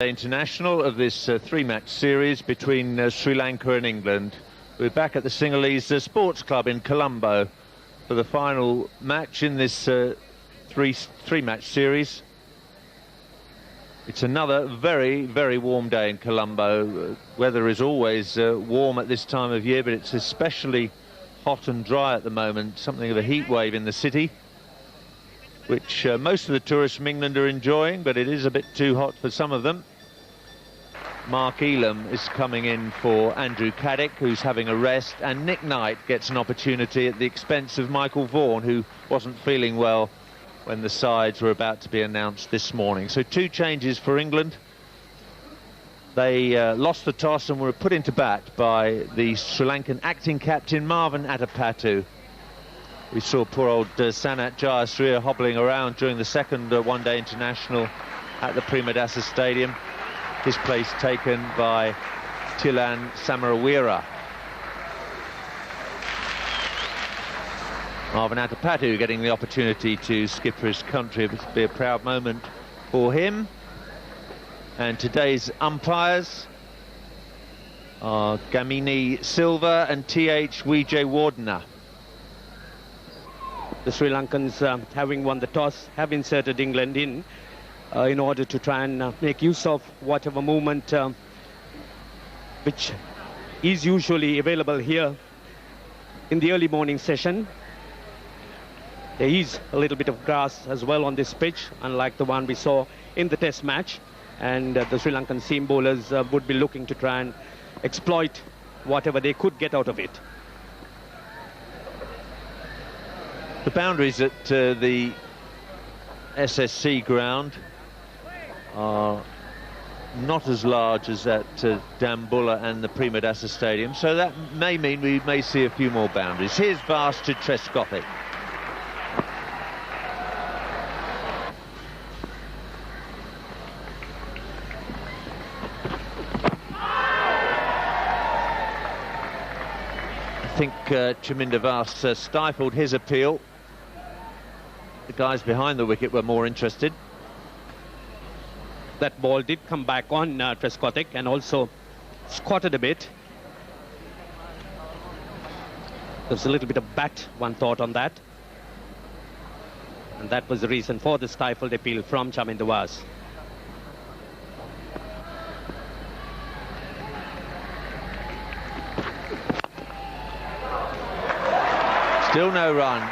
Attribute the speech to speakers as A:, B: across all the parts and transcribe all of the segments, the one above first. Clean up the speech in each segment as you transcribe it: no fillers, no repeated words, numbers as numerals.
A: International of this three-match series between Sri Lanka and England. We're back at the Sinhalese Sports Club in Colombo for the final match in this three-match series. It's another very, very warm day in Colombo. Weather is always warm at this time of year, but it's especially hot and dry at the moment, something of a heat wave in the city, which most of the tourists from England are enjoying, but it is a bit too hot for some of them. Mark Elam is coming in for Andrew Caddick, who's having a rest, and Nick Knight gets an opportunity at the expense of Michael Vaughan, who wasn't feeling well when the sides were about to be announced this morning. So two changes for England. They lost the toss and were put into bat by the Sri Lankan acting captain Marvin Atapattu. We saw poor old Sanat Jayasuriya hobbling around during the second one-day international at the Premadasa Stadium. His place taken by Tilan Samarawira. Marvin Atapattu getting the opportunity to skip for his country. It would be a proud moment for him. And today's umpires are Gamini Silva and T.H. Wijewardena.
B: The Sri Lankans, having won the toss, have inserted England in order to try and make use of whatever movement which is usually available here in the early morning session. There is a little bit of grass as well on this pitch, unlike the one we saw in the test match, and the Sri Lankan seam bowlers would be looking to try and exploit whatever they could get out of it.
A: The boundaries at the SSC ground are not as large as at Dambulla and the Premadasa Stadium, so that may mean we may see a few more boundaries. Here's Vast to Trescothick. I think Chaminda Vast stifled his appeal. The guys behind the wicket were more interested.
B: That ball did come back on Trescothick and also squatted a bit. There's a little bit of bat, one thought on that. And that was the reason for the stifled appeal from Chaminda Vast.
A: Still no run.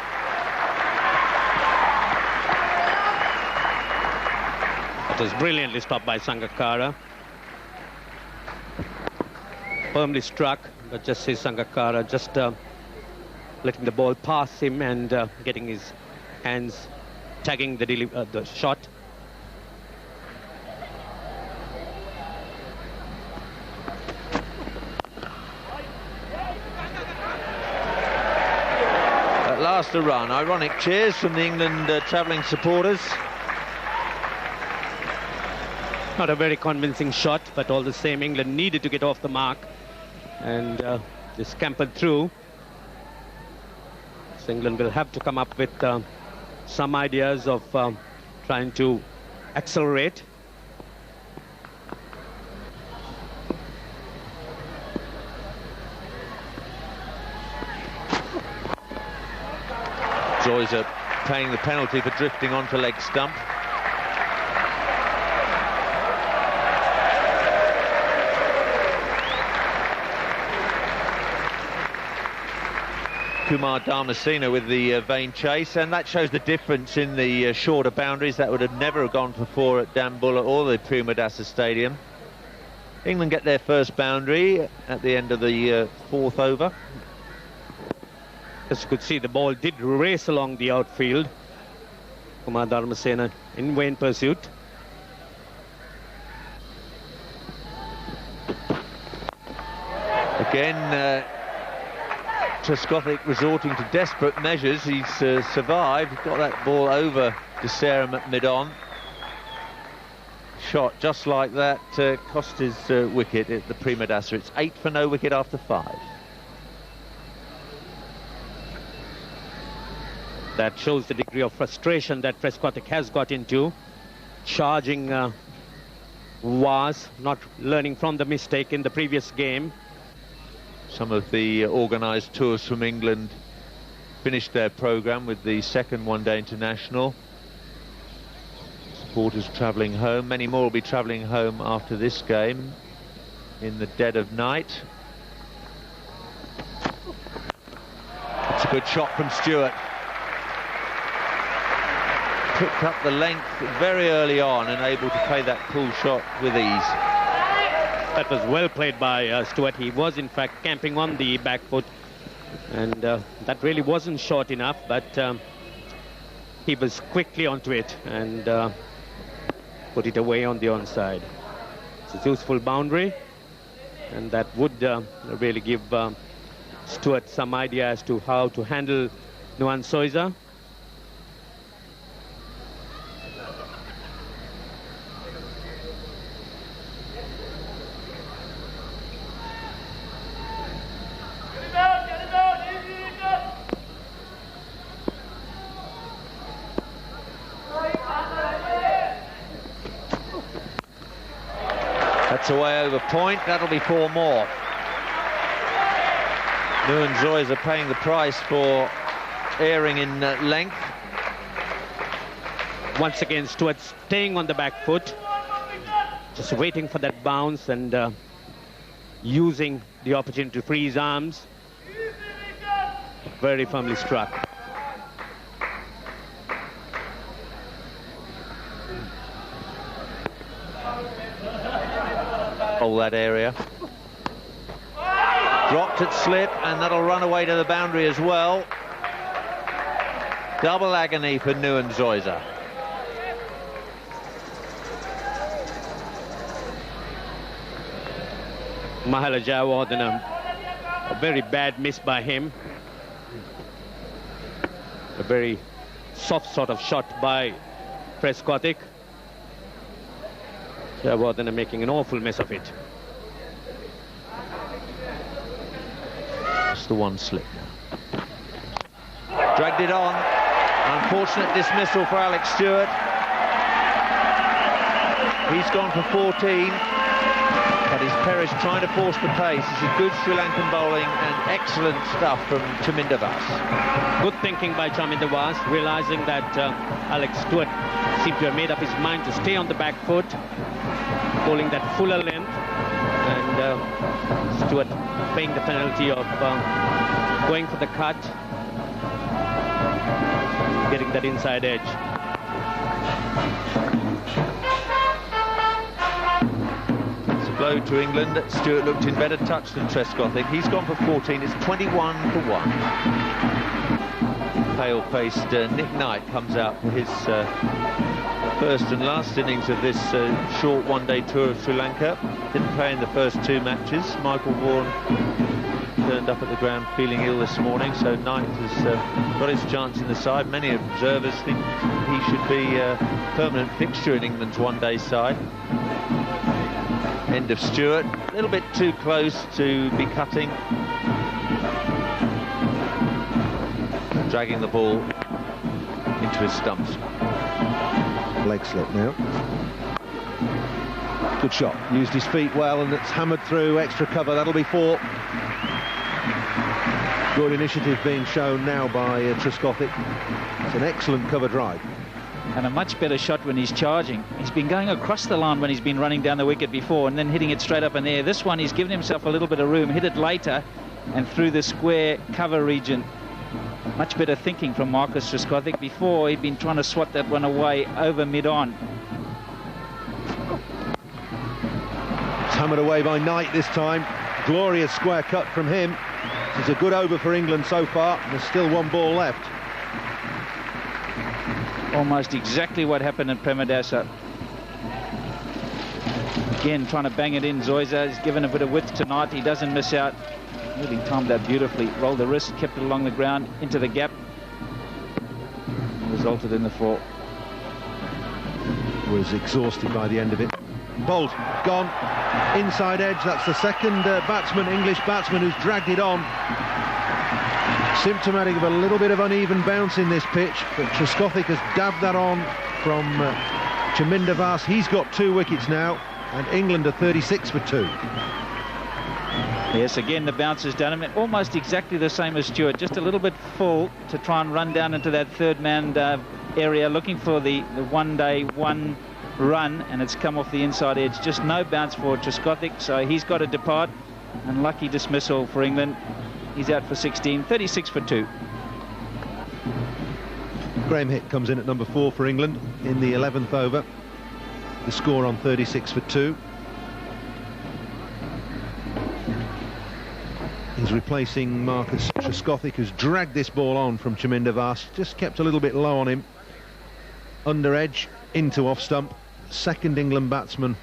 B: It was brilliantly stopped by Sangakkara. Firmly struck, but just his Sangakkara just letting the ball pass him and getting his hands tagging the shot.
A: At last a run. Ironic cheers from the England travelling supporters.
B: Not a very convincing shot, but all the same, England needed to get off the mark, and they scampered through. So England will have to come up with some ideas of trying to accelerate.
A: Joys are paying the penalty for drifting onto leg stump. Kumar Dharmasena with the vain chase, and that shows the difference in the shorter boundaries. That would have never gone for four at Dambulla or the Premadasa Stadium. England get their first boundary at the end of the fourth over.
B: As you could see, the ball did race along the outfield. Kumar Dharmasena in vain pursuit.
A: Again, Trescothick resorting to desperate measures. He's survived, got that ball over Deseram at mid-on. Shot just like that cost his wicket at the Premadasa. It's 8 for no wicket after 5.
B: That shows the degree of frustration that Trescothick has got into, charging Vs not learning from the mistake in the previous game.
A: Some of the organised tours from England finished their programme with the second one-day international. Supporters travelling home. Many more will be travelling home after this game in the dead of night. It's a good shot from Stewart. Picked up the length very early on and able to play that pull shot with ease.
B: That was well played by Stewart. He was in fact camping on the back foot, and that really wasn't short enough, but he was quickly onto it and put it away on the onside. It's a useful boundary, and that would really give Stewart some idea as to how to handle Nuwan Soiza.
A: That's away over point. That'll be 4 more. Nuwan Soiza paying the price for erring in length.
B: Once again, Stewart staying on the back foot, just waiting for that bounce and using the opportunity to free his arms. Very firmly struck.
A: Hold that area. Dropped at slip, and that'll run away to the boundary as well. Double agony for Nuwan Soiza.
B: Mahala Jayawardene, a very bad miss by him. A very soft sort of shot by Trescothick. Jayawardene making an awful mess of it.
A: Just the one slip. Dragged it on. Unfortunate dismissal for Alex Stewart. He's gone for 14, but he's perished trying to force the pace. This is good Sri Lankan bowling and excellent stuff from Chaminda Vas.
B: Good thinking by Chaminda Vas, realizing that Alex Stewart seemed to have made up his mind to stay on the back foot, bowling that fuller length, and Stewart paying the penalty of going for the cut, getting that inside edge.
A: It's a blow to England. Stewart looked in better touch than Trescothick. He's gone for 14. It's 21 for 1. Pale-faced Nick Knight comes out for his first and last innings of this short one-day tour of Sri Lanka. Didn't play in the first 2 matches. Michael Vaughan turned up at the ground feeling ill this morning, so Knight has got his chance in the side. Many observers think he should be a permanent fixture in England's one-day side. End of Stewart, a little bit too close to be cutting. Dragging the ball into his stumps.
C: Leg slip now. Good shot. Used his feet well, and it's hammered through. Extra cover. That'll be 4. Good initiative being shown now by Trescothick. It's an excellent cover drive.
D: And a much better shot when he's charging. He's been going across the line when he's been running down the wicket before and then hitting it straight up in the air. This one, he's given himself a little bit of room, hit it later and through the square cover region. Much better thinking from Marcus Trescothick. Before, he'd been trying to swat that one away over mid-on.
C: It's hammered away by Knight this time. Glorious square cut from him. This is a good over for England so far. There's still 1 ball left.
D: Almost exactly what happened in Premadasa. Again, trying to bang it in. Soiza has given a bit of width tonight. He doesn't miss out. Really timed that beautifully. Rolled the wrist, kept it along the ground, into the gap. Resulted in the 4.
C: Was exhausted by the end of it. Bolt gone. Inside edge. That's the second batsman, English batsman, who's dragged it on. Symptomatic of a little bit of uneven bounce in this pitch, but Trescothick has dabbed that on from Chaminda Vas. He's got 2 wickets now, and England are 36 for 2.
D: Yes, again, the bounce has done him almost exactly the same as Stewart, just a little bit full to try and run down into that third-man area, looking for the one-day one run, and it's come off the inside edge. Just no bounce for Trescothick, so he's got to depart. Unlucky dismissal for England. He's out for 16, 36 for 2.
C: Graham Hick comes in at number 4 for England in the 11th over. The score on 36 for 2. He's replacing Marcus Trescothick, who's dragged this ball on from Chaminda Vaas. Just kept a little bit low on him. Under edge, into off stump. Second England batsman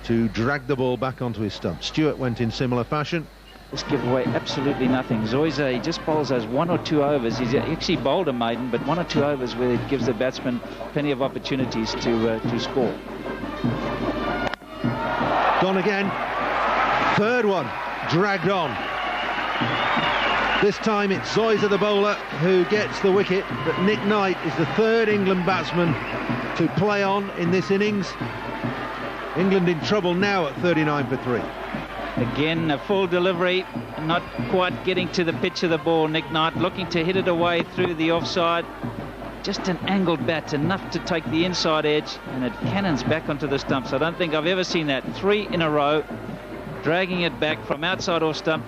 C: to drag the ball back onto his stump. Stewart went in similar fashion.
D: Just give away absolutely nothing. Zoysa, he just bowls those 1 or 2 overs. He's actually bowled a maiden, but 1 or 2 overs where it gives the batsman plenty of opportunities to score.
C: Gone again. Third one, dragged on. This time it's Zoysa the bowler who gets the wicket, but Nick Knight is the third England batsman to play on in this innings. England in trouble now at 39 for 3.
D: Again, a full delivery, not quite getting to the pitch of the ball. Nick Knight looking to hit it away through the offside. Just an angled bat, enough to take the inside edge, and it cannons back onto the stumps. I don't think I've ever seen that. 3 in a row, dragging it back from outside off stump,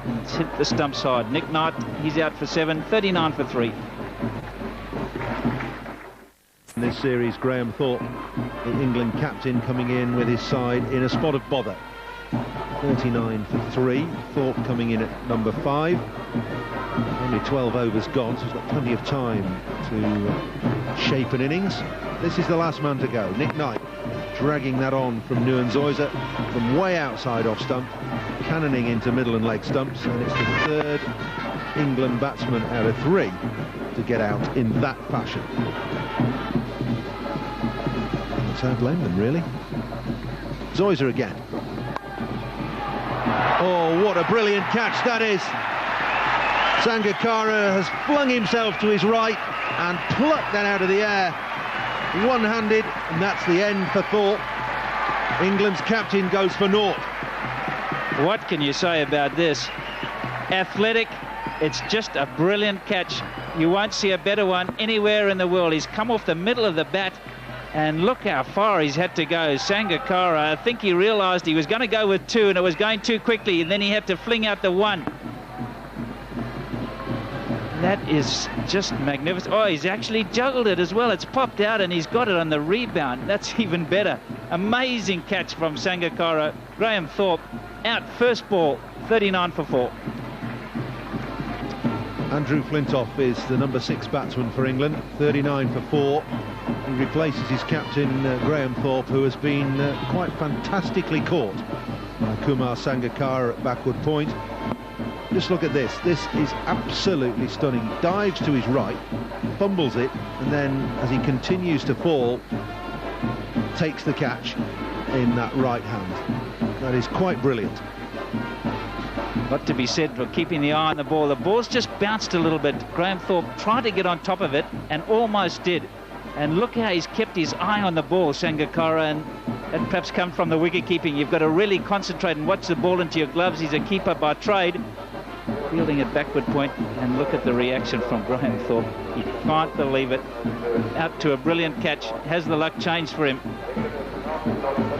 D: and it's hit the stump side. Nick Knight, he's out for 7, 39 for 3.
C: In this series, Graham Thorpe, the England captain, coming in with his side in a spot of bother. 39 for 3. Thorpe coming in at number 5. Only 12 overs gone, so he's got plenty of time to shape an innings. This is the last man to go. Nick Knight dragging that on from Nuwan Zoysa from way outside off stump, cannoning into middle and leg stumps, and it's the third England batsman out of 3 to get out in that fashion. That's how blame them, really. Zoysa again. Oh, what a brilliant catch that is. Sangakkara has flung himself to his right and plucked that out of the air, one-handed, and that's the end for Thorpe. England's captain goes for naught.
D: What can you say about this? Athletic, it's just a brilliant catch. You won't see a better one anywhere in the world. He's come off the middle of the bat, and look how far he's had to go. Sangakkara, I think he realised he was going to go with 2 and it was going too quickly, and then he had to fling out the 1. That is just magnificent. Oh, he's actually juggled it as well. It's popped out and he's got it on the rebound. That's even better. Amazing catch from Sangakkara. Graham Thorpe out first ball, 39 for 4.
C: Andrew Flintoff is the number 6 batsman for England, 39 for 4. He replaces his captain, Graham Thorpe, who has been quite fantastically caught by Kumar Sangakkara at backward point. Just look at this. This is absolutely stunning. He dives to his right, fumbles it, and then as he continues to fall, takes the catch in that right hand. That is quite brilliant.
D: Lot to be said for keeping the eye on the ball. The ball's just bounced a little bit. Graham Thorpe tried to get on top of it and almost did. And look how he's kept his eye on the ball, Sangakkara, and that perhaps come from the wicket keeping. You've got to really concentrate and watch the ball into your gloves. He's a keeper by trade. Fielding at backward point, and look at the reaction from Graham Thorpe. He can't believe it. Out to a brilliant catch. Has the luck changed for him?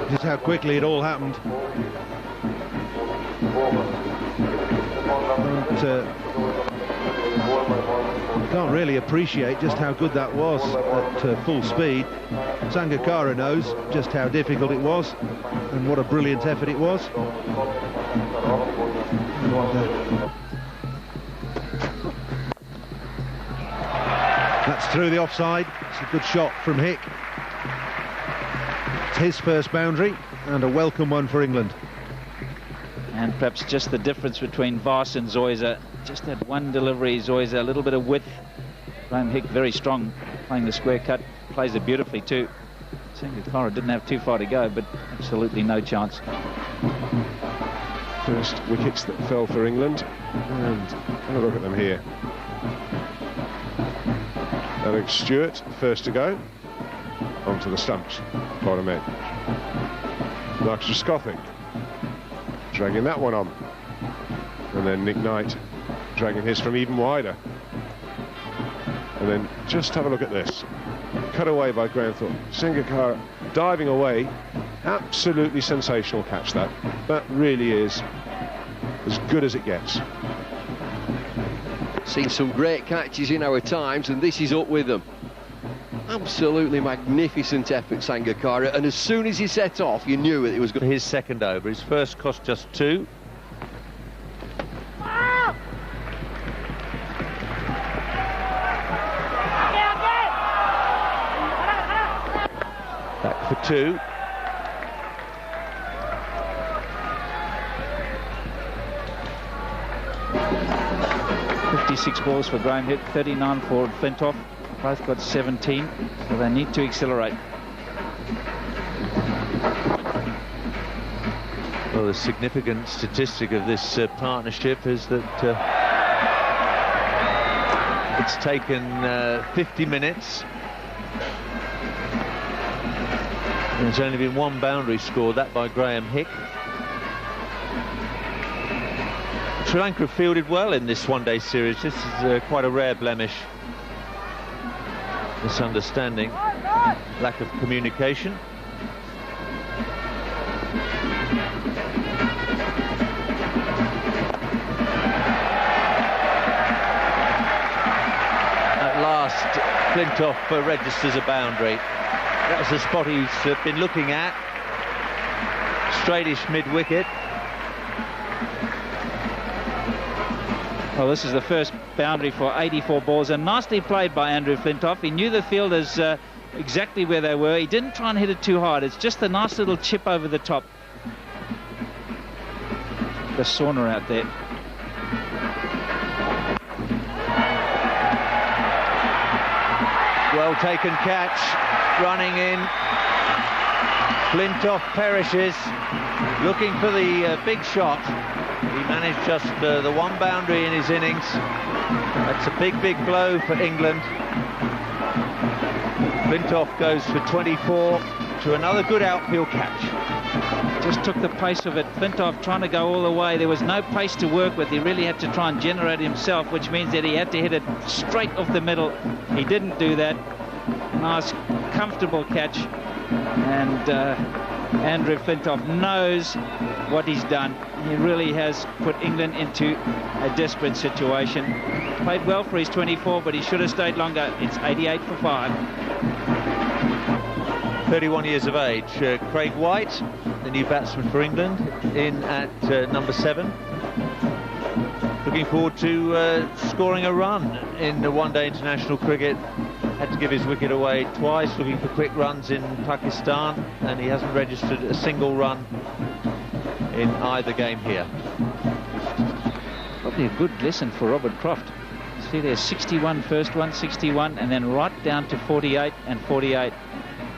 C: This is how quickly it all happened. You can't really appreciate just how good that was at full speed. Sangakkara knows just how difficult it was and what a brilliant effort it was. That's through the offside. It's a good shot from Hick. It's his first boundary and a welcome one for England.
D: And perhaps just the difference between Vaas and Zoysa. Just that one delivery, Zoysa, a little bit of width. Graham Hick very strong, playing the square cut, plays it beautifully too. Sangakkara didn't have too far to go, but absolutely no chance.
E: First wickets that fell for England, and have a look at them here. Alex Stewart, first to go, onto the stumps, bottom end. Marcus Roscothing dragging that one on. And then Nick Knight dragging his from even wider. And then just have a look at this. Cut away by Graham Thorpe. Sangakkara diving away. Absolutely sensational catch that. That really is as good as it gets.
F: Seen some great catches in our times, and this is up with them. Absolutely magnificent effort, Sangakkara, and as soon as he set off, you knew it was good.
A: His second over. His first cost just 2. Back for 2.
D: Six balls for Graham Hick, 39 for Flintoff. Both got 17, so they need to accelerate.
A: Well, the significant statistic of this partnership is that it's taken 50 minutes. And there's only been 1 boundary scored, that by Graham Hick. Sri Lanka fielded well in this one-day series. This is quite a rare blemish. Misunderstanding, lack of communication. At last, Flintoff registers a boundary. That was the spot he's been looking at. Straightish mid-wicket.
D: Well, this is the first boundary for 84 balls, and nicely played by Andrew Flintoff. He knew the fielders exactly where they were. He didn't try and hit it too hard. It's just a nice little chip over the top. The sauna out there.
A: Well taken catch, running in. Flintoff perishes, looking for the big shot. He managed just the 1 boundary in his innings. That's a big, big blow for England. Flintoff goes for 24 to another good outfield catch.
D: Just took the pace of it. Flintoff trying to go all the way. There was no pace to work with. He really had to try and generate himself, which means that he had to hit it straight off the middle. He didn't do that. Nice, comfortable catch. And Andrew Flintoff knows what he's done. He really has put England into a desperate situation. Played well for his 24, but he should have stayed longer. It's 88 for 5.
A: 31 years of age. Craig White, the new batsman for England, in at number 7. Looking forward to scoring a run in the one-day international cricket. Had to give his wicket away twice, looking for quick runs in Pakistan, and he hasn't registered a single run in either game here.
D: Probably a good lesson for Robert Croft. See, there's 61 first one, 61, and then right down to 48 and 48.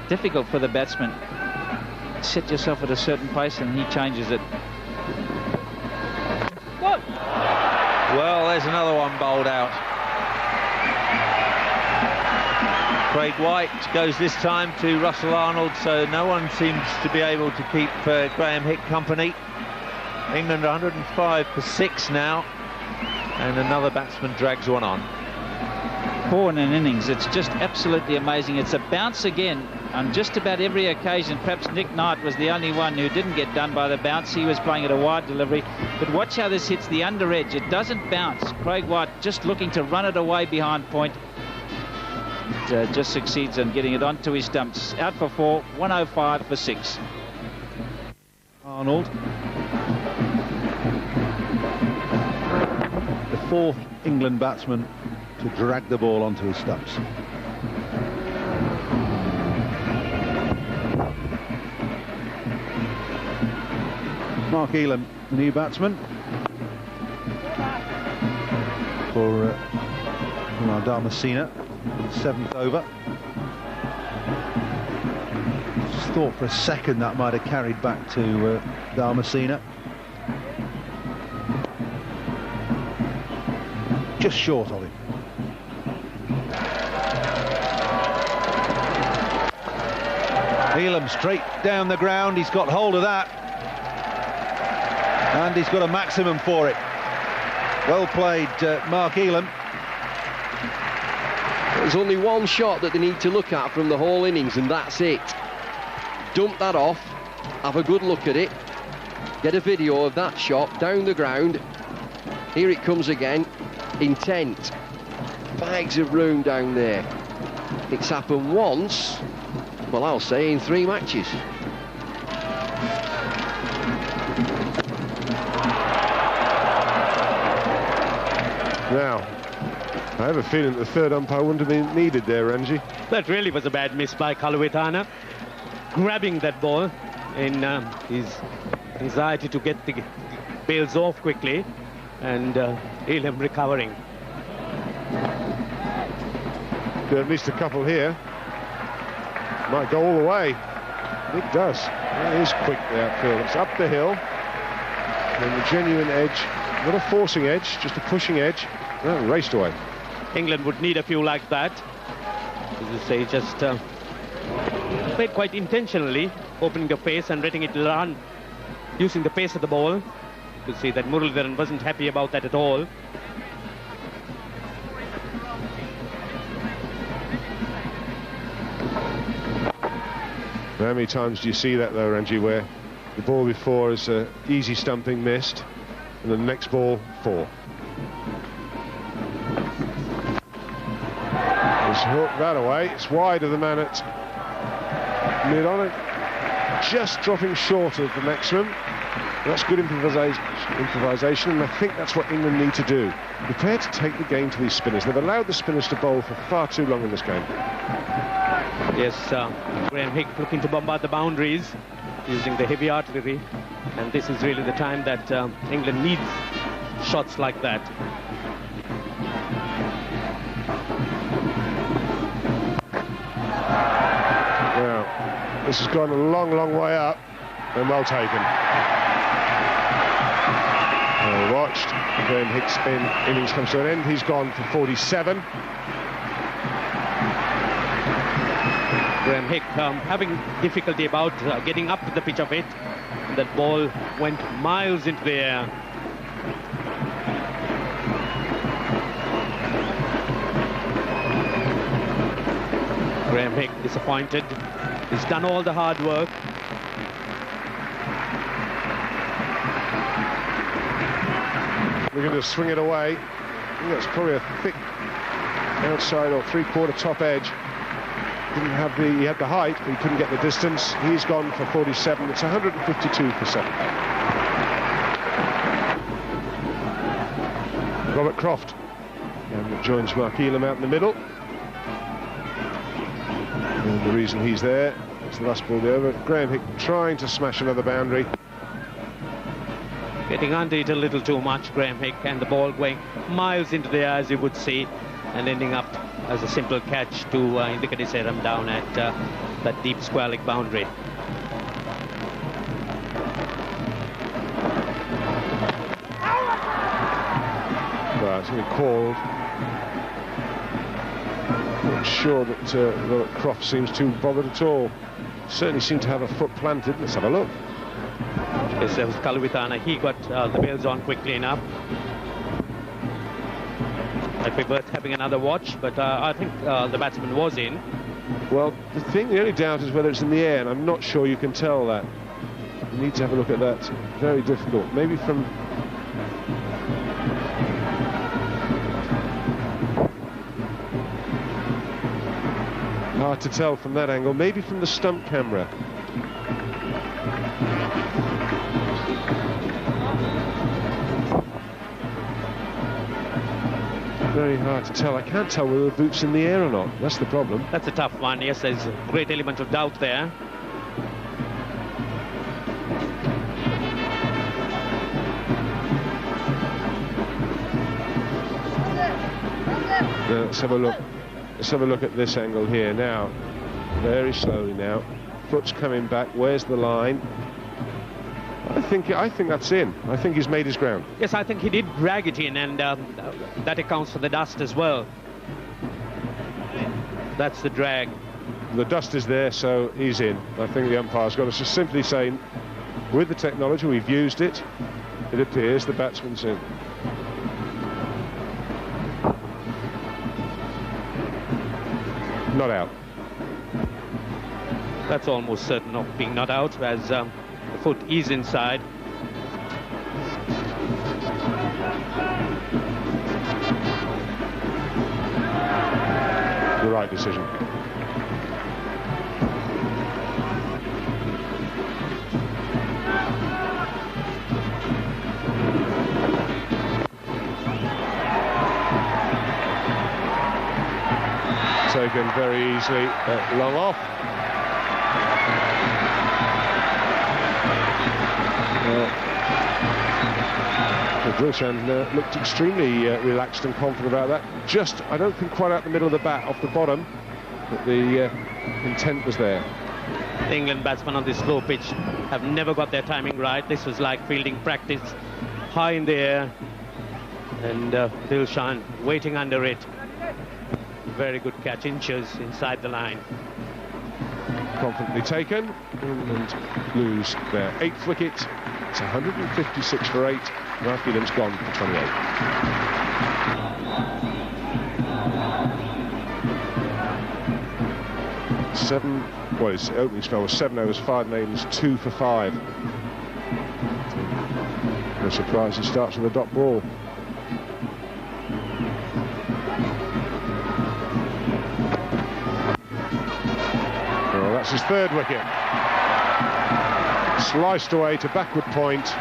D: Difficult for the batsman. Set yourself at a certain pace and he changes it.
A: What? Well, there's another one bowled out. Craig White goes this time to Russell Arnold, so no one seems to be able to keep Graham Hick company. England 105 for 6 now, and another batsman drags one on.
D: 4 in an innings. It's just absolutely amazing. It's a bounce again on just about every occasion. Perhaps Nick Knight was the only one who didn't get done by the bounce. He was playing at a wide delivery, but watch how this hits the under edge. It doesn't bounce. Craig White just looking to run it away behind point. It just succeeds in getting it onto his stumps. Out for 4, 105 for 6.
C: Arnold, the 4th England batsman to drag the ball onto his stumps. Mark Elam, the new batsman for Dharmasena, 7th over. Just thought for a second that might have carried back to Dharmasena. Just short of him. Elam straight down the ground, he's got hold of that. And he's got a maximum for it. Well played, Mark Elam.
F: There's only one shot that they need to look at from the whole innings, and that's it. Dump that off, have a good look at it, get a video of that shot down the ground. Here it comes again, intent. Bags of room down there. It's happened once, well, I'll say in 3 matches.
E: Now, I have a feeling that the third umpire wouldn't have been needed there, Ranji.
B: That really was a bad miss by Kaluwitana, grabbing that ball in his anxiety to get the bails off quickly, and Elam recovering.
E: There are at least a couple here. Might go all the way. It does. It is quick, the outfield. It's up the hill. And the genuine edge, not a forcing edge, just a pushing edge. Well, raced away.
B: England would need a few like that. As you say, just played quite intentionally, opening the pace and letting it run, using the pace of the ball. You see that Muralidharan wasn't happy about that at all.
E: How many times do you see that, though, Ranji, where the ball before is easy stumping missed, and the next ball, 4. He's hooked that away. It's wide of the man at mid-on, just dropping short of the maximum. That's good improvisation, and I think that's what England need to do. Prepare to take the game to these spinners. They've allowed the spinners to bowl for far too long in this game.
B: Yes, Graham Hick looking to bombard the boundaries using the heavy artillery, and this is really the time that England needs shots like that.
E: Now, this has gone a long, long way up, and well taken. Well watched. Graham Hick's innings comes to an end. He's gone for 47.
B: Graham Hick having difficulty about getting up to the pitch of it. That ball went miles into the air. Graham Hick disappointed. He's done all the hard work.
E: We're going to swing it away. I think that's probably a thick outside or 3/4 top edge. Didn't have the, he had the height, but he couldn't get the distance. He's gone for 47. It's 152%. Robert Croft joins Mark Elam out in the middle. And the reason he's there is the last ball over. Graham Hick trying to smash another boundary.
B: Getting under it a little too much, Graham Hick, and the ball going miles into the air, as you would see, and ending up as a simple catch to Indicati Seram down at that deep square leg boundary.
E: Well, it's been called. Not sure that Robert Croft seems too bothered at all. Certainly seemed to have a foot planted. Let's have a look.
B: Yes, that was Kaluwitana. He got the bails on quickly enough. Might be worth having another watch, but I think the batsman was in.
E: Well, the only doubt is whether it's in the air, and I'm not sure you can tell that. You need to have a look at that. Very difficult. Maybe from... Hard to tell from that angle. Maybe from the stump camera. Very hard to tell. I can't tell whether the boot's in the air or not. That's the problem.
B: That's a tough one. Yes, there's a great element of doubt there.
E: Now, let's have a look. Let's have a look at this angle here now. Very slowly now. Foot's coming back. Where's the line? I think that's in. I think he's made his ground.
B: Yes, I think he did drag it in, and that accounts for the dust as well. That's the drag.
E: the dust is there, so he's in. I think the umpire's got us to simply say, with the technology, we've used it, it appears the batsman's in. Not out.
B: That's almost certain of being not out, as the foot is inside.
E: The right decision. Taken very easily, long off. Gulshan looked extremely relaxed and confident about that. Just, I don't think quite out the middle of the bat, off the bottom, but the intent was there.
B: The England batsmen on this slow pitch have never got their timing right. This was like fielding practice, high in the air, and Gulshan waiting under it. Very good catch, inches inside the line.
E: Confidently taken, and lose their 8th wicket. It's 156 for 8. Ralph Elam's gone for 28. His opening spell was 7 overs, 5 maidens, 2 for 5. No surprise, he starts with a dot ball. Oh, that's his 3rd wicket. Sliced away to backward point.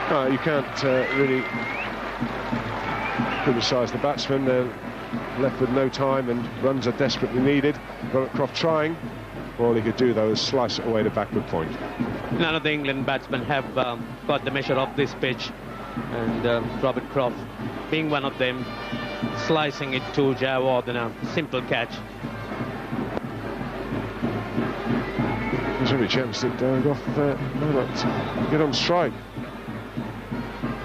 E: No, you can't really criticise the batsmen. They're left with no time and runs are desperately needed. Robert Croft trying. All he could do, though, is slice it away to backward point.
B: None of the England batsmen have got the measure of this pitch. And Robert Croft, being one of them, slicing it to Jawad in a simple catch.
E: There's every chance that Goff get on strike.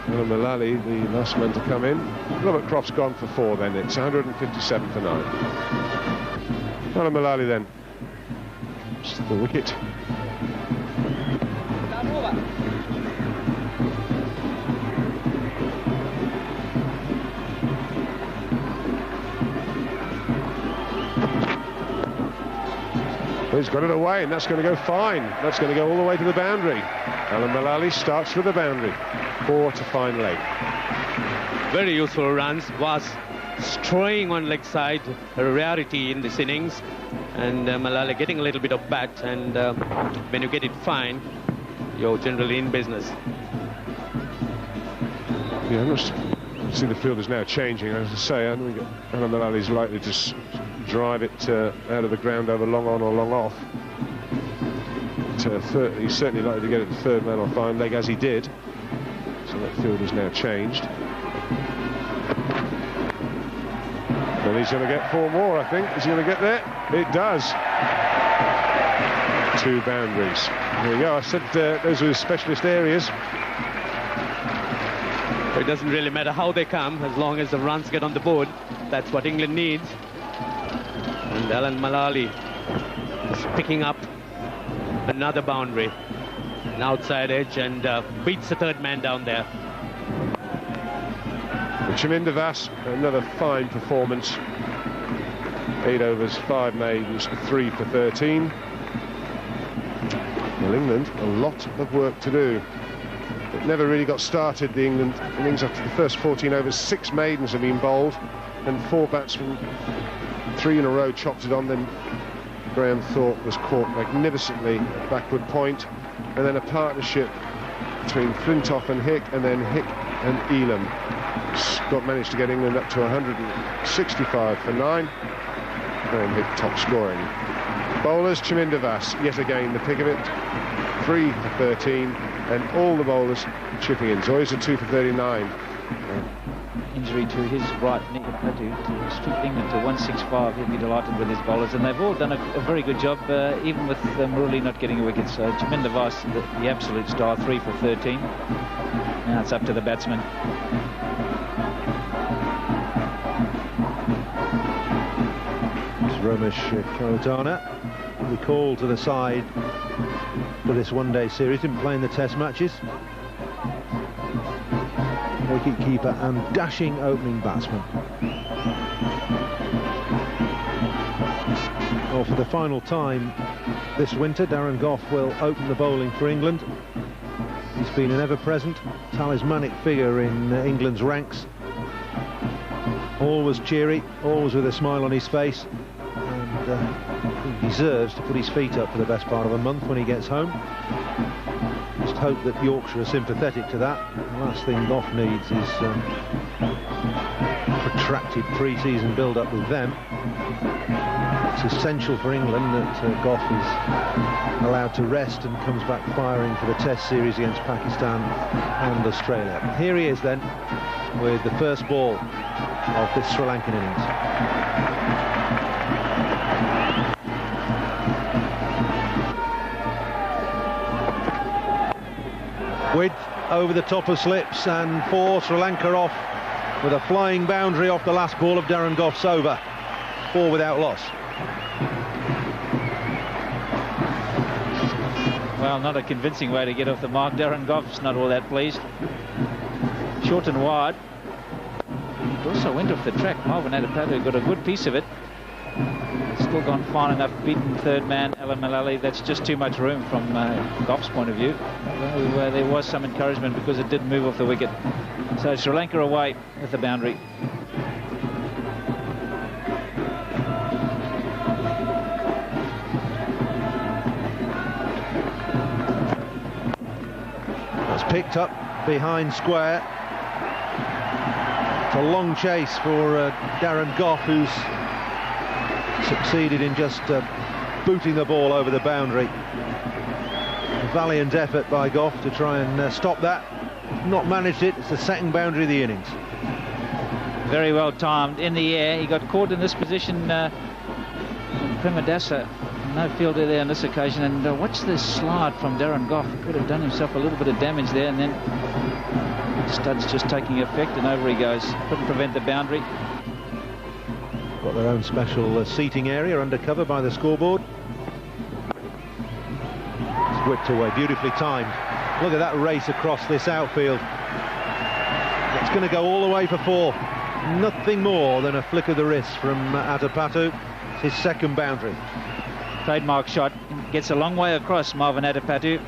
E: Mullally, the last man to come in. Robert Croft's gone for 4 then. It's 157 for 9. Mullally then. It's the wicket. He's got it away, and that's going to go fine. That's going to go all the way to the boundary. Alan Mullally starts with the boundary. 4 to fine leg.
B: Very useful runs. Was straying on leg side, a rarity in this innings. And Mullally getting a little bit of bat, and when you get it fine, you're generally in business.
E: Yeah, I must see the field is now changing. As I say, I think Alan Mullally's likely to drive it out of the ground over long on or long off. He's certainly likely to get it to 3rd man on fine leg, as he did. So that field is now changed. And he's going to get 4 more, I think. Is he going to get there? It does. 2 boundaries. There we go. I said those were his specialist areas.
B: It doesn't really matter how they come, as long as the runs get on the board. That's what England needs. And Alan Mullally is picking up another boundary. An outside edge, and beats the 3rd man down there.
E: Chaminda Vass, another fine performance. 8 overs, 5 maidens, 3 for 13. Well, England, a lot of work to do. It never really got started, the England innings. After the first 14 overs, 6 maidens have been bowled, and 4 batsmen, 3 in a row, chopped it on. Then Graham Thorpe was caught magnificently at backward point, and then a partnership between Flintoff and Hick, and then Hick and Elam. Scott managed to get England up to 165 for 9. Graham Hick top scoring. Bowlers, Chaminda Vass, yet again the pick of it. 3 for 13, and all the bowlers chipping in. Zoy's a 2 for 39.
D: Injury to his right knee to strip England to 165. He'll be delighted with his bowlers, and they've all done a very good job, even with Murali not getting a wicket. So Chaminda Vass, the absolute star, 3 for 13. Now it's up to the batsman.
C: Ramesh Karatana, recalled to the side for this one-day series, didn't play in the test matches. Wicket-keeper and dashing opening batsman. Well, for the final time this winter, Darren Gough will open the bowling for England. He's been an ever-present, talismanic figure in England's ranks. Always cheery, always with a smile on his face, and he deserves to put his feet up for the best part of a month when he gets home. Just hope that Yorkshire are sympathetic to that. The last thing Gough needs is protracted pre-season build-up with them. It's essential for England that Gough is allowed to rest and comes back firing for the test series against Pakistan and Australia. Here he is then with the first ball of this Sri Lankan innings. Width over the top of slips, and for Sri Lanka off with a flying boundary off the last ball of Darren Gough's over. 4 without loss.
D: Well, not a convincing way to get off the mark. Darren Gough's not all that pleased. Short and wide. It also went off the track. Marvin Adipatu got a good piece of it. It's still gone fine enough, beaten third man Alan Mullally. That's just too much room from Gough's point of view. Well, there was some encouragement because it did move off the wicket. So Sri Lanka away with the boundary.
C: That's picked up behind square. It's a long chase for Darren Gough, who's succeeded in just booting the ball over the boundary. A valiant effort by Gough to try and stop that. Not managed it. It's the second boundary of the innings.
D: Very well timed in the air. He got caught in this position from Premadasa. No fielder there on this occasion, and watch this slide from Darren Gough. Could have done himself a little bit of damage there, and then Stud's just taking effect, and over he goes. Couldn't prevent the boundary.
C: Got their own special seating area under cover by the scoreboard. It's whipped away, beautifully timed. Look at that race across this outfield. It's going to go all the way for 4. Nothing more than a flick of the wrist from Adipatu. It's his second boundary.
D: Trademark shot, gets a long way across, Marvin Adipatu.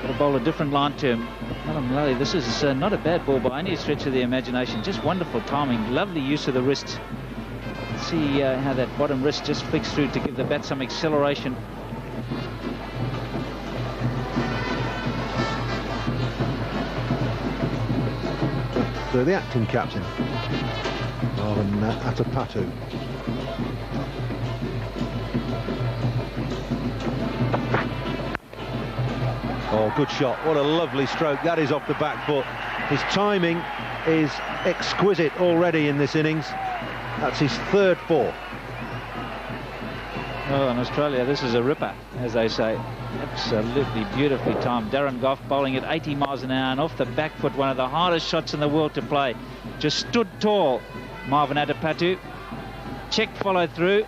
D: Got to bowl a different line to him. Mullally, this is not a bad ball by any stretch of the imagination. Just wonderful timing, lovely use of the wrists. See how that bottom wrist just flicks through to give the bat some acceleration.
C: So the acting captain, Marvin Adipatu. Oh, good shot. What a lovely stroke. That is off the back foot. His timing is exquisite already in this innings. That's his third 4.
D: Oh, in Australia, this is a ripper, as they say. Absolutely beautifully timed. Darren Gough bowling at 80 miles an hour and off the back foot, one of the hardest shots in the world to play. Just stood tall, Marvin Adipatu. Check followed through.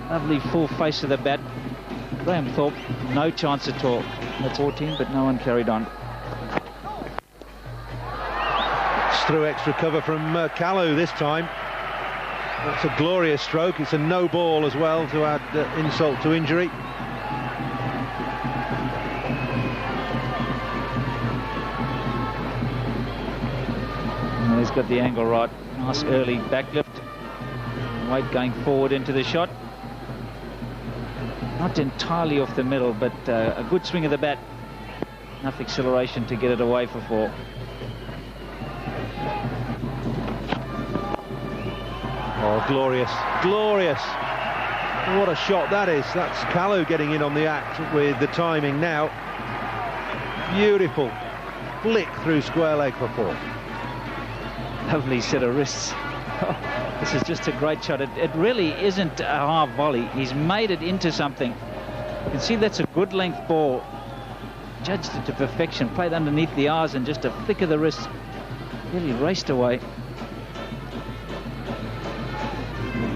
D: Lovely full face of the bat. Graham Thorpe, no chance at all. That's 14, but no one carried on.
C: It's through extra cover from Kalu this time. That's a glorious stroke. It's a no ball as well to add insult to injury.
D: Well, he's got the angle right. Nice early back lift. Weight going forward into the shot. Not entirely off the middle, but a good swing of the bat. Enough acceleration to get it away for 4.
C: Oh, glorious, glorious. What a shot that is. That's Kalu getting in on the act with the timing now. Beautiful flick through square leg for 4.
D: Lovely set of wrists. This is just a great shot. It really isn't a half volley. He's made it into something. You can see that's a good length ball. Judged it to perfection. Played underneath the eyes and just a flick of the wrist. Really raced away.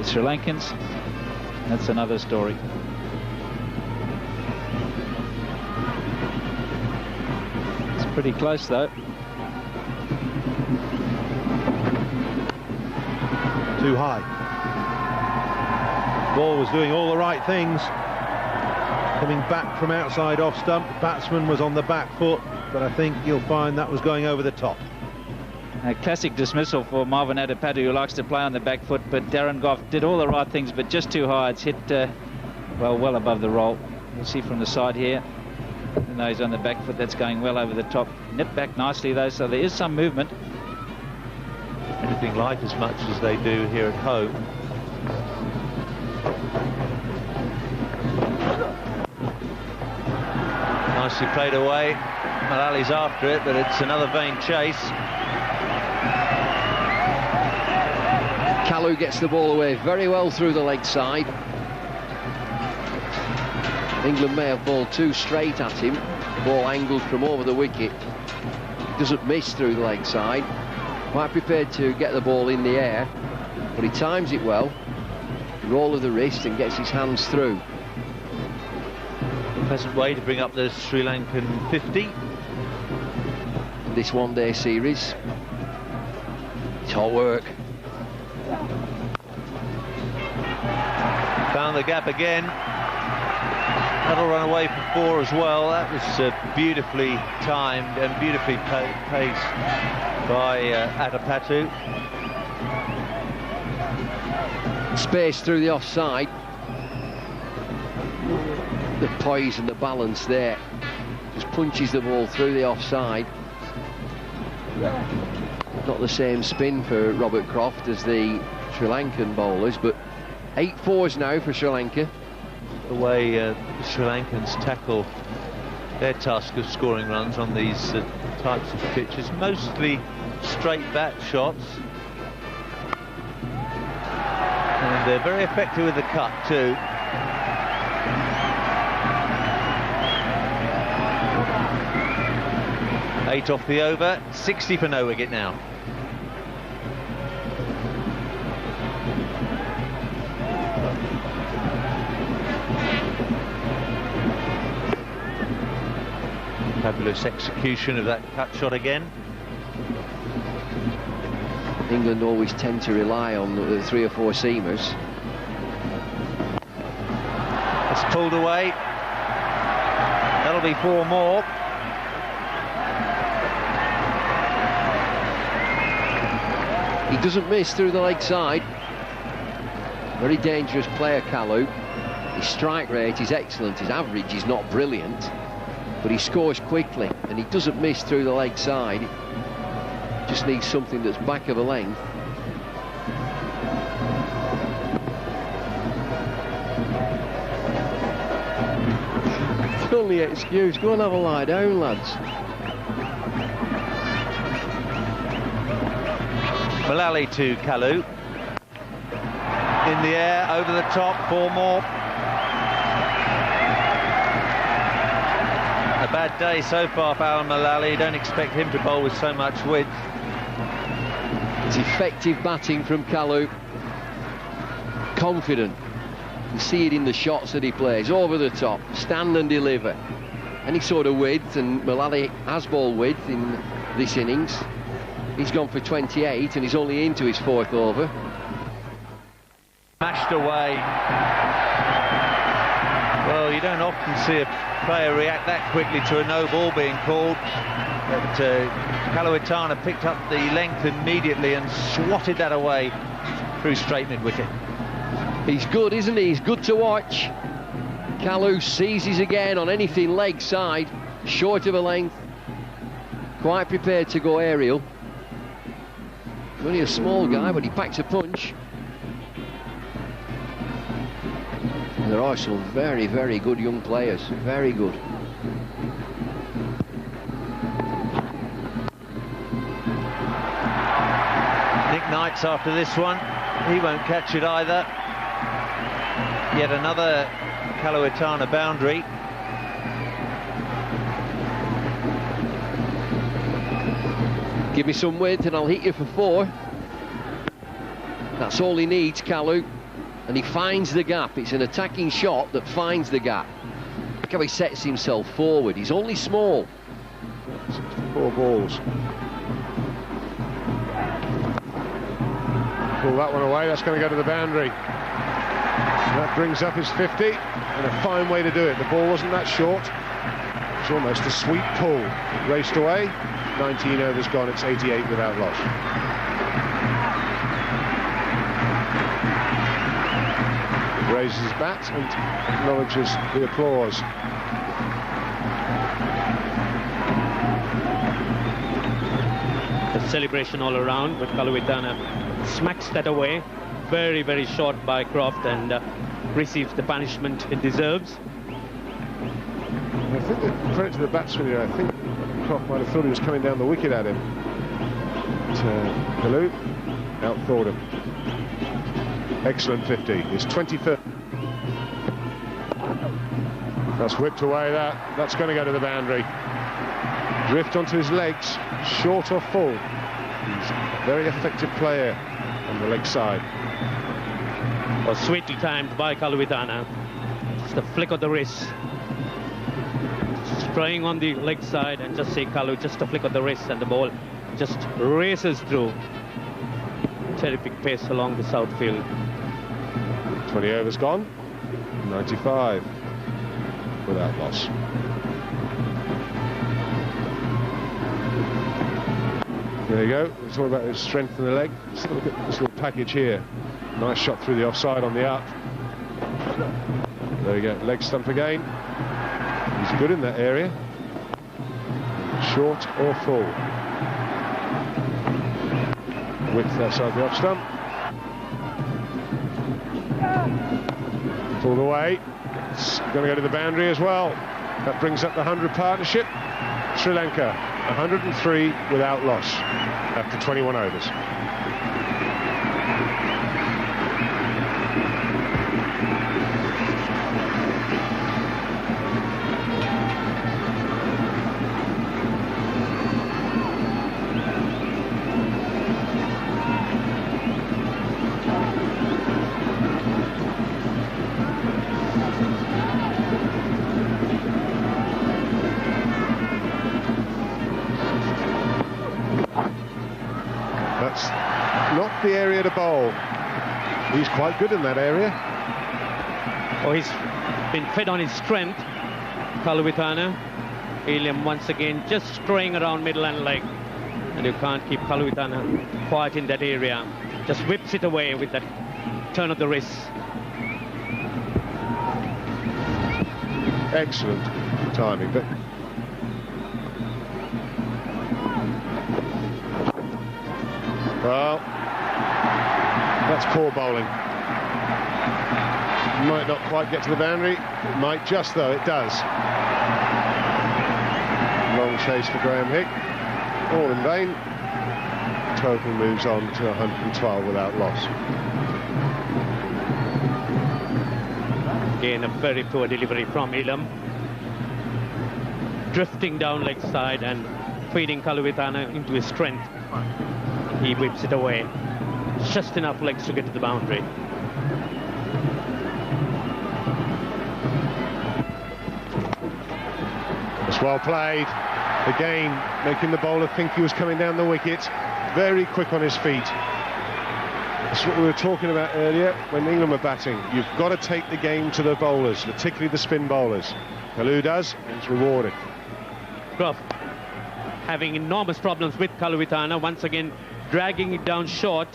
D: The Sri Lankans, that's another story. It's pretty close though.
C: Too high. Ball was doing all the right things. Coming back from outside off stump, the batsman was on the back foot, but I think you'll find that was going over the top.
D: A classic dismissal for Marvin Adepatu, who likes to play on the back foot, but Darren Gough did all the right things, but just too high. It's hit well above the roll. You'll see from the side here, even though he's on the back foot, that's going well over the top. Nipped back nicely though, so there is some movement.
A: Anything like as much as they do here at home. Nicely played away. Mullally's after it, but it's another vain chase.
F: Kalu gets the ball away very well through the leg side. England may have balled too straight at him. Ball angled from over the wicket. Doesn't miss through the leg side. Quite prepared to get the ball in the air, but he times it well. Roll of the wrist and gets his hands through.
A: Pleasant way to bring up the Sri Lankan 50.
F: This one-day series. It's hard work.
A: Found the gap again. That'll run away for 4 as well. That was beautifully timed and beautifully paced by Adepatu.
F: Space through the offside. The poise and the balance there. Just punches the ball through the offside. Not the same spin for Robert Croft as the Sri Lankan bowlers, but 8 fours now for Sri Lanka.
A: The way the Sri Lankans tackle their task of scoring runs on these types of pitches, mostly straight bat shots, and they're very effective with the cut too. Eight off the over, 60 for no wicket now. Fabulous execution of that cut shot again.
F: England always tend to rely on the 3 or 4 seamers.
A: It's pulled away. That'll be 4 more.
F: He doesn't miss through the leg side. Very dangerous player, Kalu. His strike rate is excellent. His average is not brilliant, but he scores quickly, and he doesn't miss through the leg side. Just needs something that's back of a length. The only excuse, go and have a lie down, lads.
A: Mullally to Kalu. In the air, over the top, 4 more. A bad day so far for Alan Mullally. Don't expect him to bowl with so much width.
F: It's effective batting from Kalu. Confident. You see it in the shots that he plays. Over the top, stand and deliver. Any sort of width, and Mullally has ball width in this innings. He's gone for 28 and he's only into his 4th over.
A: Mashed away. Well, you don't often see a player react that quickly to a no ball being called, but Kalawitana picked up the length immediately and swatted that away through straight mid-wicket.
F: He's good, isn't he? He's good to watch. Kalu seizes again on anything leg side, short of a length, quite prepared to go aerial. Only a small guy, but he packs a punch. And there are some very, very good young players. Very good.
A: Nick Knight's after this one. He won't catch it either. Yet another Kalawitana boundary.
F: Give me some width and I'll hit you for 4. That's all he needs, Kalu. and he finds the gap. It's an attacking shot that finds the gap. Look how he sets himself forward. He's only small.
E: 64 balls. Pull that one away. That's going to go to the boundary. That brings up his 50, and a fine way to do it. The ball wasn't that short. It's almost a sweet pull. Raced away. 19 overs gone. It's 88 without loss. Raises his bat and acknowledges the applause.
B: The celebration all around, but Kaluwitana smacks that away. Very, very short by Croft, and receives the punishment it deserves.
E: I think the credit to the batsman here, I think Croft might have thought he was coming down the wicket at him. But Kalu outthought him. Excellent 50. His 21st. That's whipped away. That's going to go to the boundary. Drift onto his legs, short or full. He's a very effective player on the leg side.
B: Was sweetly timed by Kaluwitana. Just a flick of the wrist. Spraying on the leg side, and just say Kalu, just a flick of the wrist, and the ball just races through. Terrific pace along the south field.
E: 20 overs gone. 95 without loss. There you go. We're talking about his strength in the leg. Let's look at this little package here. Nice shot through the offside on the up. There you go. Leg stump again. He's good in that area. Short or full. Width outside the off stump. Pulled away. It's going to go to the boundary as well. That brings up the 100 partnership. Sri Lanka 103 without loss after 21 overs. Not the area to bowl. He's quite good in that area.
B: Oh, he's been fed on his strength, Kaluwitana. Helium once again just straying around middle and leg, and you can't keep Kaluwitana quiet in that area. Just whips it away with that turn of the wrist.
E: Excellent timing, but well, that's poor bowling. Might not quite get to the boundary. Might just, though. It does. Long chase for Graham Hick. All in vain. Total moves on to 112 without loss.
B: Again, a very poor delivery from Elam. Drifting down leg side and feeding Kaluwitana into his strength. He whips it away. Just enough legs to get to the boundary.
E: It's well played. Again, making the bowler think he was coming down the wicket. Very quick on his feet. That's what we were talking about earlier when England were batting. You've got to take the game to the bowlers, particularly the spin bowlers. Kalu does, and it's rewarded.
B: Croft having enormous problems with Kaluwitana, once again dragging it down short,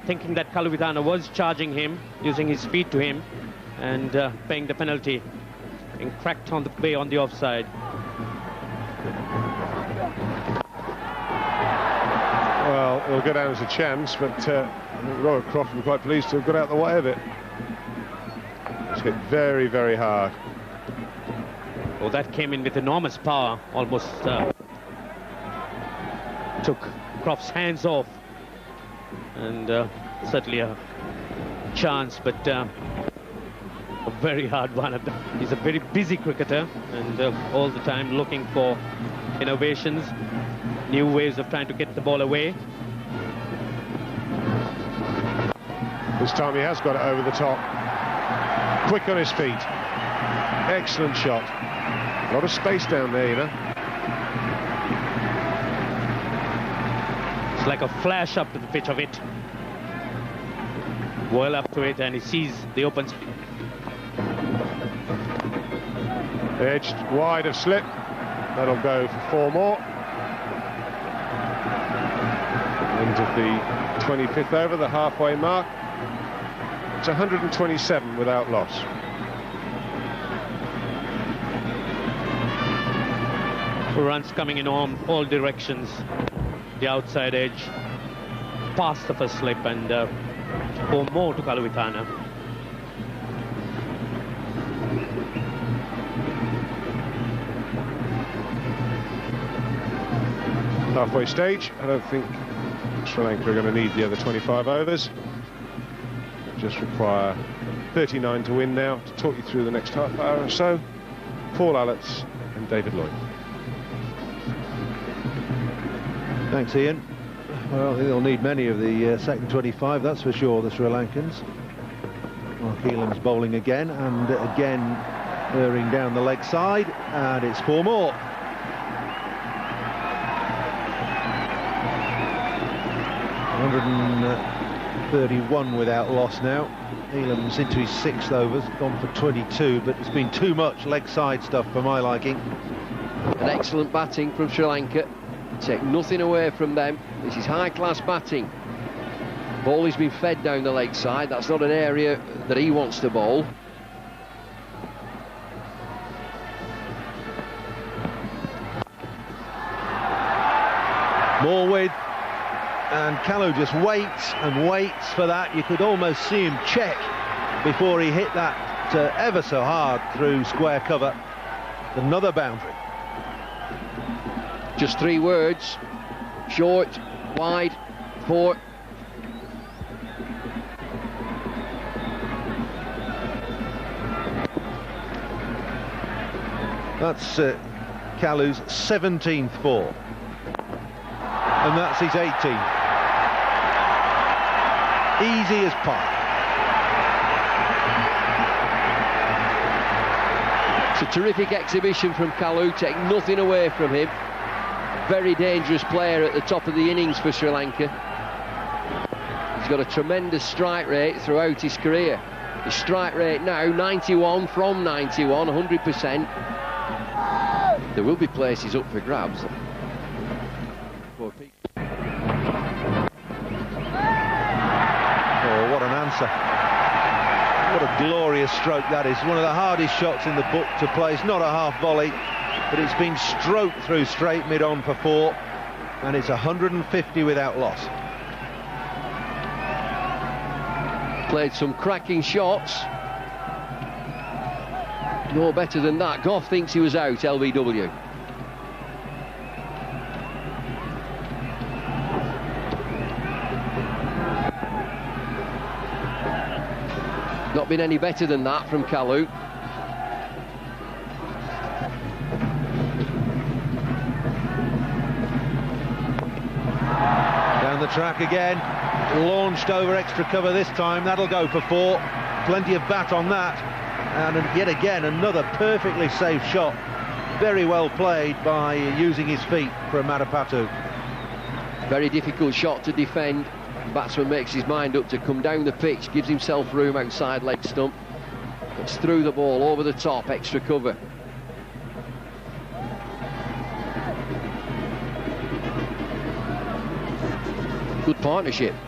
B: thinking that Kaluwitana was charging him, using his feet to him, and paying the penalty, being cracked on the play on the offside.
E: Well, it'll go down as a chance, but I think Robert Croft will be quite pleased to have got out the way of it. It's hit very, very hard.
B: Oh, that came in with enormous power, almost took Croft's hands off, and certainly a chance, but a very hard one. He's a very busy cricketer, and all the time looking for innovations, new ways of trying to get the ball away.
E: This time he has got it over the top. quick on his feet. Excellent shot. A lot of space down there, you know.
B: It's like a flash up to the pitch of it. Well up to it, and he sees the open space.
E: Edged wide of slip. That'll go for 4 more. End of the 25th over, the halfway mark. It's 127 without loss.
B: Runs coming in on all directions. The outside edge, past the first slip, and 4 more to Kaluwitana.
E: Halfway stage. I don't think Sri Lanka are going to need the other 25 overs. Just require 39 to win now. To talk you through the next half hour or so, Paul Allotts and David Lloyd.
C: Thanks, Ian. Well, they'll need many of the second 25, that's for sure, the Sri Lankans. Mark Elam's bowling again, and again erring down the leg side, and it's 4 more. .131 without loss now. Elam's into his 6th overs, gone for 22, but it's been too much leg side stuff for my liking.
F: An excellent batting from Sri Lanka. Take nothing away from them. This is high-class batting. Ball has been fed down the leg side. That's not an area that he wants to bowl.
C: More width, and Kalu just waits and waits for that. You could almost see him check before he hit that ever so hard through square cover. Another boundary.
F: Just 3 words: short, wide, 4.
C: That's Kalu's 17th 4. And that's his 18th. Easy as pie.
F: It's a terrific exhibition from Kalu. Take nothing away from him. Very dangerous player at the top of the innings for Sri Lanka. He's got a tremendous strike rate throughout his career. His strike rate now 91 from 91, 100%. There will be places up for grabs.
C: Oh, what an answer. What a glorious stroke that is. One of the hardest shots in the book to play. It's not a half volley, but it's been stroked through straight mid-on for 4, and it's 150 without loss.
F: Played some cracking shots. No better than that. Gough thinks he was out, LBW. Not been any better than that from Kalu.
C: Down the track again, launched over extra cover this time. That'll go for 4. Plenty of bat on that, and yet again another perfectly safe shot. Very well played by using his feet from Madapatu.
F: Very difficult shot to defend. Batsman makes his mind up to come down the pitch, gives himself room outside leg stump. It's through the ball, over the top, extra cover. Good partnership.
E: It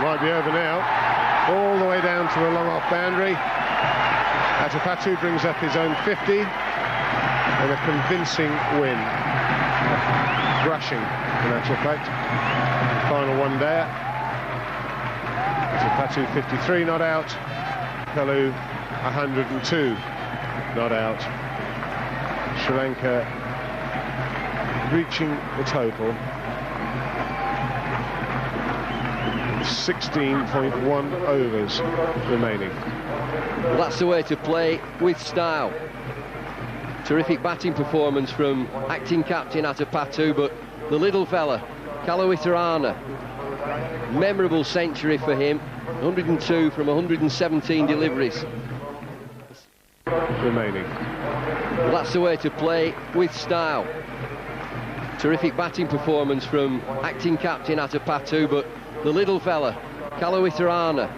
E: might be over now. All the way down to the long off boundary. Atapatu brings up his own 50. And a convincing win. Thrashing, in actual fact. Final one there. Atapatu 53 not out. Kalu 102 not out. Sri Lanka reaching the total 16.1 overs remaining.
F: Well, that's the way to play, with style. Terrific batting performance from acting captain Atapatu, but the little fella Kalawitharana, memorable century for him, 102 from 117 deliveries.
E: Remaining.
F: Well, that's the way to play, with style. Terrific batting performance from acting captain Atapatu, but the little fella, Kalawitharana,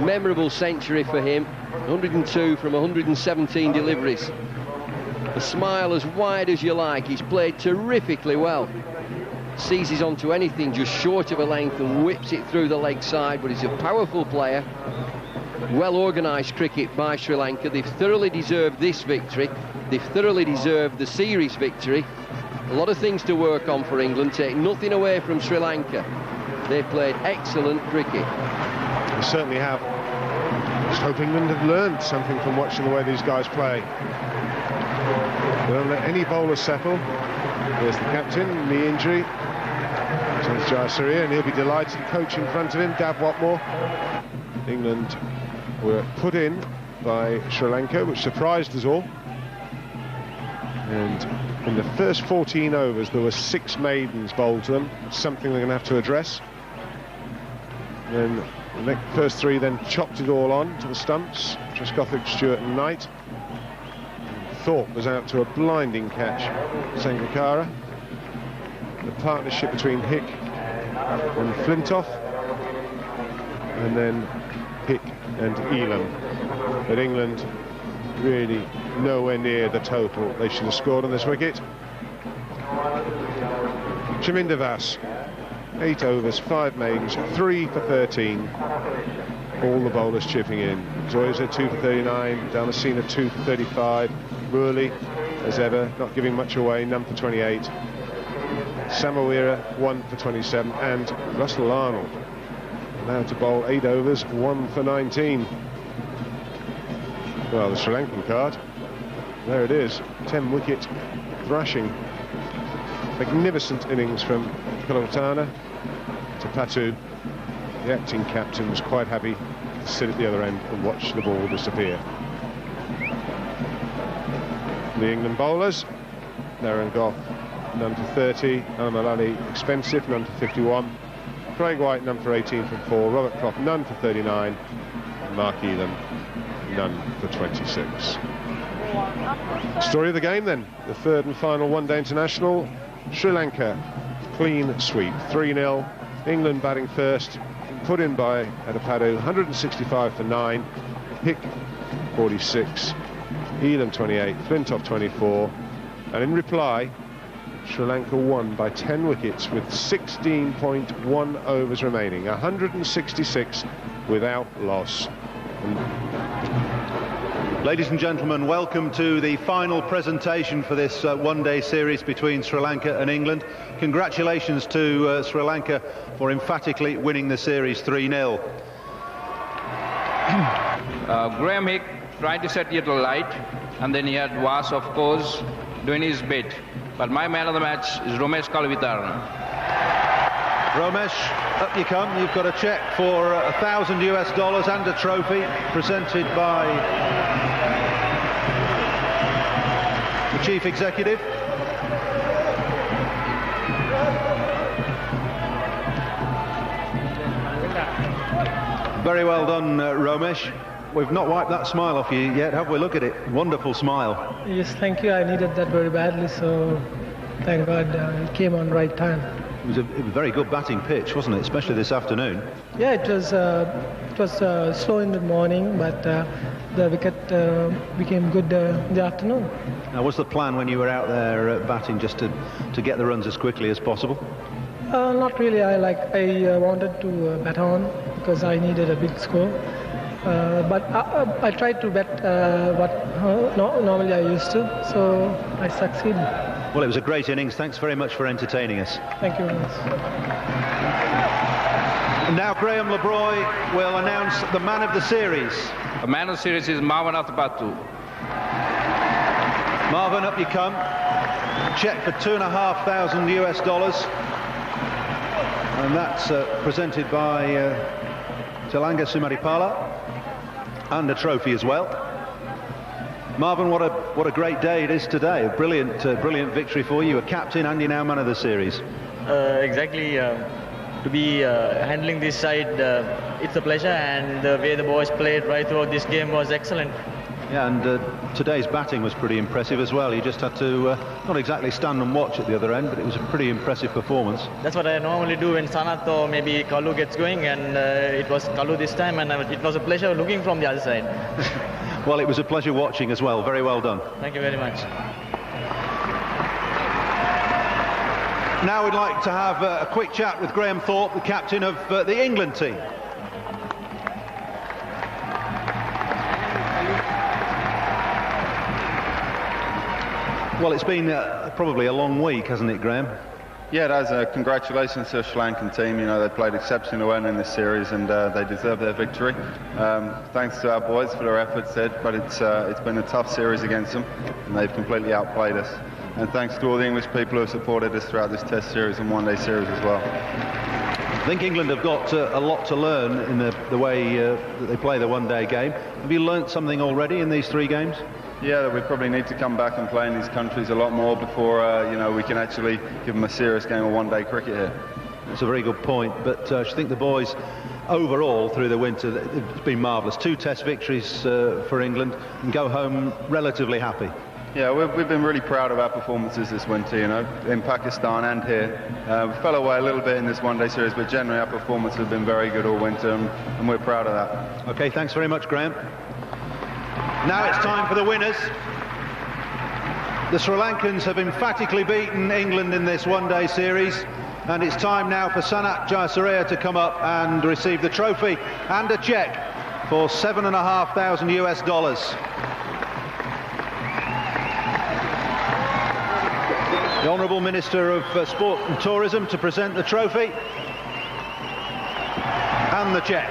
F: memorable century for him, 102 from 117 deliveries. A smile as wide as you like. He's played terrifically well. Seizes onto anything just short of a length and whips it through the leg side, but he's a powerful player. Well organised cricket by Sri Lanka. They've thoroughly deserved this victory. They've thoroughly deserved the series victory. A lot of things to work on for England. Take nothing away from Sri Lanka. They've played excellent cricket.
E: They certainly have. Just hope England have learned something from watching the way these guys play. They don't let any bowler settle. There's the captain, knee injury. James Jayasuriya, and he'll be delighted. Coach in front of him, Dav Watmore. England were put in by Sri Lanka, which surprised us all. And in the first 14 overs, there were 6 maidens bowled to them. Something they're going to have to address. And the first 3 then chopped it all on to the stumps. Trescothick, Stewart and Knight. Thorpe was out to a blinding catch. Sangakkara. The partnership between Hick and Flintoff, and then Hick and Elam. But England really nowhere near the total they should have scored on this wicket. Chaminda Vass, 8 overs, 5 maidens, 3 for 13. All the bowlers chipping in. Zoysa 2 for 39, Damasina 2 for 35. Murli, as ever, not giving much away, none for 28. Samawira 1 for 27, and Russell Arnold allowed to bowl 8 overs, 1 for 19. Well, the Sri Lankan card, there it is, 10-wicket thrashing. Magnificent innings from Kalawitharana to Patu. The acting captain was quite happy to sit at the other end and watch the ball disappear. The England bowlers, Narendra Goff, none for 30, Ahmed Ali expensive, none for 51, Craig White, none for 18 from 4, Robert Croft, none for 39, Mark Elam, none for 26. Story of the game then, the third and final one-day international. Sri Lanka, clean sweep, 3-0, England batting first, put in by Adapadu, 165 for 9, Hick 46, Elam 28, Flintoff 24, and in reply, Sri Lanka won by 10 wickets with 16.1 overs remaining, 166 without loss.
C: Ladies and gentlemen, welcome to the final presentation for this one-day series between Sri Lanka and England. Congratulations to Sri Lanka for emphatically winning the series 3-0.
G: Graham Hick tried to set it light, and then he had Vass, of course, doing his bit. But my man of the match is Romesh Kalawitharana.
C: Romesh, up you come. You've got a cheque for $1,000 US and a trophy presented by the Chief Executive. Very well done, Romesh. We've not wiped that smile off you yet, have we? Look at it. Wonderful smile.
H: Yes, thank you. I needed that very badly, so thank God it came on right time.
C: It was a very good batting pitch, wasn't it? Especially this afternoon.
H: Yeah, it was slow in the morning, but the wicket became good in the afternoon.
C: Now, was the plan when you were out there batting just to get the runs as quickly as possible?
H: Not really. I wanted to bat on because I needed a big score. But I tried to bet what normally I used to, so I succeeded.
C: Well, it was a great innings. Thanks very much for entertaining us.
H: Thank you very much.
C: And now Graham LeBroy will announce the man of the series.
G: The man of the series is Marwan Atapatu.
C: Marvin, up you come. Cheque for $2,500 US. And that's presented by Telanga Sumaripala. And a trophy as well. Marvin, what a great day it is today. A brilliant victory for you. A captain and you're now man of the series.
I: exactly. To be handling this side, it's a pleasure, and the way the boys played right throughout this game was excellent.
C: Yeah, and today's batting was pretty impressive as well. You just had to not exactly stand and watch at the other end, but it was a pretty impressive performance.
I: That's what I normally do when Sanath or maybe Kalu gets going, and it was Kalu this time, and it was a pleasure looking from the other side.
C: Well, it was a pleasure watching as well. Very well done.
I: Thank you very much.
C: Now we'd like to have a quick chat with Graham Thorpe, the captain of the England team. Well, it's been probably a long week, hasn't it, Graham?
J: Yeah, it has. Congratulations to the Sri Lankan team. You know, they played exceptionally well in this series, and they deserve their victory. Thanks to our boys for their efforts, Ed, but it's been a tough series against them, and they've completely outplayed us. And thanks to all the English people who have supported us throughout this Test series and one-day series as well.
C: I think England have got a lot to learn in the way that they play the one-day game. Have you learnt something already in these 3 games?
J: Yeah, that we probably need to come back and play in these countries a lot more before you know, we can actually give them a serious game of one-day cricket here.
C: That's a very good point, but I think the boys overall through the winter, it's been marvellous. 2 Test victories for England, and go home relatively happy.
J: Yeah, we've been really proud of our performances this winter, you know, in Pakistan and here. We fell away a little bit in this one-day series, but generally our performances have been very good all winter, and we're proud of that.
C: OK, thanks very much, Graham. Now it's time for the winners. The Sri Lankans have emphatically beaten England in this one-day series, and it's time now for Sanath Jayasuriya to come up and receive the trophy and a cheque for $7,500 US. The Honourable Minister of Sport and Tourism to present the trophy and the cheque.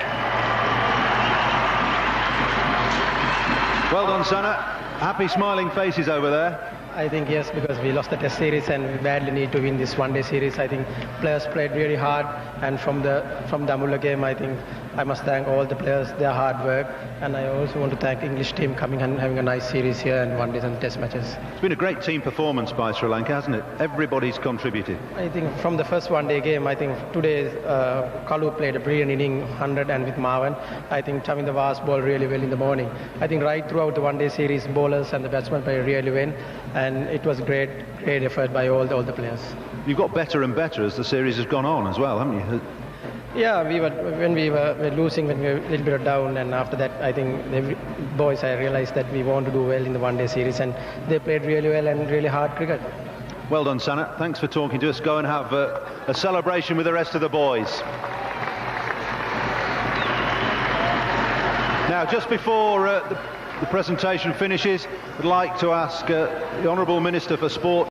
C: Well done, Sanath. Happy smiling faces over there.
H: I think yes, because we lost the Test series and we badly need to win this one-day series. I think players played really hard, and from the Amula game, I think I must thank all the players, their hard work, and I also want to thank English team coming and having a nice series here and one-days and Test matches.
C: It's been a great team performance by Sri Lanka, hasn't it? Everybody's contributed.
H: I think from the first one-day game, I think today Kalu played a brilliant inning, 100, and with Marwan, I think Chaminda Vas bowled really well in the morning. I think right throughout the one-day series, bowlers and the batsmen played really well, and it was great effort by all the players.
C: You've got better and better as the series has gone on as well, haven't you?
H: Yeah, when we were losing, when we were a little bit down, and after that, I think the boys, I realised that we want to do well in the one-day series, and they played really well and really hard cricket.
C: Well done, Sanath. Thanks for talking to us. Go and have a celebration with the rest of the boys. Now, just before the presentation finishes, I'd like to ask the Honourable Minister for Sport